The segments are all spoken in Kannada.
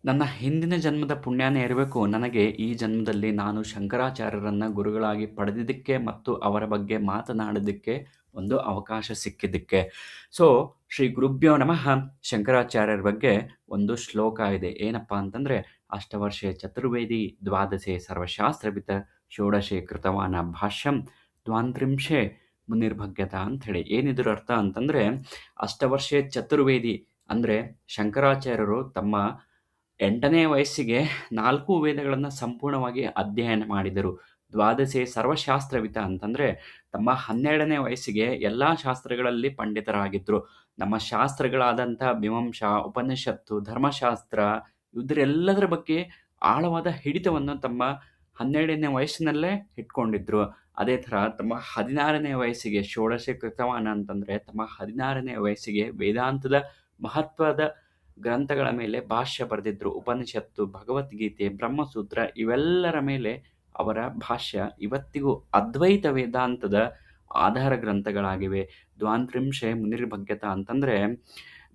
ನನ್ನ ಹಿಂದಿನ ಜನ್ಮದ ಪುಣ್ಯನೇ ಇರಬೇಕು ನನಗೆ ಈ ಜನ್ಮದಲ್ಲಿ ನಾನು ಶಂಕರಾಚಾರ್ಯರನ್ನು ಗುರುಗಳಾಗಿ ಪಡೆದಿದ್ದಕ್ಕೆ ಮತ್ತು ಅವರ ಬಗ್ಗೆ ಮಾತನಾಡೋದಕ್ಕೆ ಒಂದು ಅವಕಾಶ ಸಿಕ್ಕಿದ್ದಕ್ಕೆ. ಸೊ ಶ್ರೀ ಗುರುಭ್ಯೋ ನಮಃ. ಶಂಕರಾಚಾರ್ಯರ ಬಗ್ಗೆ ಒಂದು ಶ್ಲೋಕ ಇದೆ. ಏನಪ್ಪ ಅಂತಂದರೆ, ಅಷ್ಟವರ್ಷೆ ಚತುರ್ವೇದಿ ದ್ವಾದಶೆ ಸರ್ವಶಾಸ್ತ್ರವಿತ ಷೋಡಶೆ ಕೃತವಾನ ಭಾಷ್ಯಂ ದ್ವಾಂತ್ರಿಂಶೆ ಮುನಿರ್ಭಗ್ಯತ ಅಂಥೇಳಿ. ಏನಿದ್ರ ಅರ್ಥ ಅಂತಂದರೆ, ಅಷ್ಟವರ್ಷೆ ಚತುರ್ವೇದಿ ಅಂದರೆ ಶಂಕರಾಚಾರ್ಯರು ತಮ್ಮ 8ನೇ ವಯಸ್ಸಿಗೆ 4 ವೇದಗಳನ್ನು ಸಂಪೂರ್ಣವಾಗಿ ಅಧ್ಯಯನ ಮಾಡಿದರು. ದ್ವಾದಶೆ ಸರ್ವಶಾಸ್ತ್ರವಿತ ಅಂತಂದರೆ ತಮ್ಮ 12ನೇ ವಯಸ್ಸಿಗೆ ಎಲ್ಲ ಶಾಸ್ತ್ರಗಳಲ್ಲಿ ಪಂಡಿತರಾಗಿದ್ದರು. ನಮ್ಮ ಶಾಸ್ತ್ರಗಳಾದಂಥ ಮೀಮಾಂಸ, ಉಪನಿಷತ್ತು, ಧರ್ಮಶಾಸ್ತ್ರ ಇದರೆಲ್ಲದರ ಬಗ್ಗೆ ಆಳವಾದ ಹಿಡಿತವನ್ನು ತಮ್ಮ 12ನೇ ವಯಸ್ಸಿನಲ್ಲೇ ಇಟ್ಕೊಂಡಿದ್ರು. ಅದೇ ಥರ ತಮ್ಮ 16ನೇ ವಯಸ್ಸಿಗೆ ಷೋಡಶೆ ಕೃತವಾನ ಅಂತಂದರೆ ತಮ್ಮ 16ನೇ ವಯಸ್ಸಿಗೆ ವೇದಾಂತದ ಮಹತ್ವದ ಗ್ರಂಥಗಳ ಮೇಲೆ ಭಾಷ್ಯ ಬರೆದಿದ್ರು. ಉಪನಿಷತ್ತು, ಭಗವದ್ಗೀತೆ, ಬ್ರಹ್ಮಸೂತ್ರ ಇವೆಲ್ಲರ ಮೇಲೆ ಅವರ ಭಾಷ್ಯ ಇವತ್ತಿಗೂ ಅದ್ವೈತ ವೇದಾಂತದ ಆಧಾರ ಗ್ರಂಥಗಳಾಗಿವೆ. ದ್ವಾಂತ್ರಿಂಶೆ ಮುನಿರ್ಭಗ್ಯತ ಅಂತಂದರೆ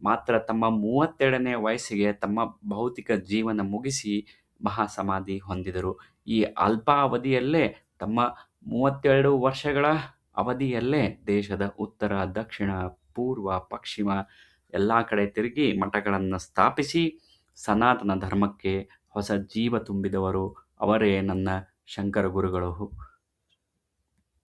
ಮಾತ್ರ ತಮ್ಮ 32ನೇ ವಯಸ್ಸಿಗೆ ತಮ್ಮ ಭೌತಿಕ ಜೀವನ ಮುಗಿಸಿ ಮಹಾಸಮಾಧಿ ಹೊಂದಿದರು. ಈ ಅಲ್ಪ ಅವಧಿಯಲ್ಲೇ ತಮ್ಮ 32 ವರ್ಷಗಳ ಅವಧಿಯಲ್ಲೇ ದೇಶದ ಉತ್ತರ, ದಕ್ಷಿಣ, ಪೂರ್ವ, ಪಶ್ಚಿಮ ಎಲ್ಲ ಕಡೆ ತಿರುಗಿ ಮಠಗಳನ್ನು ಸ್ಥಾಪಿಸಿ ಸನಾತನ ಧರ್ಮಕ್ಕೆ ಹೊಸ ಜೀವ ತುಂಬಿದವರು ಅವರೇ ನನ್ನ ಶಂಕರ ಗುರುಗಳು.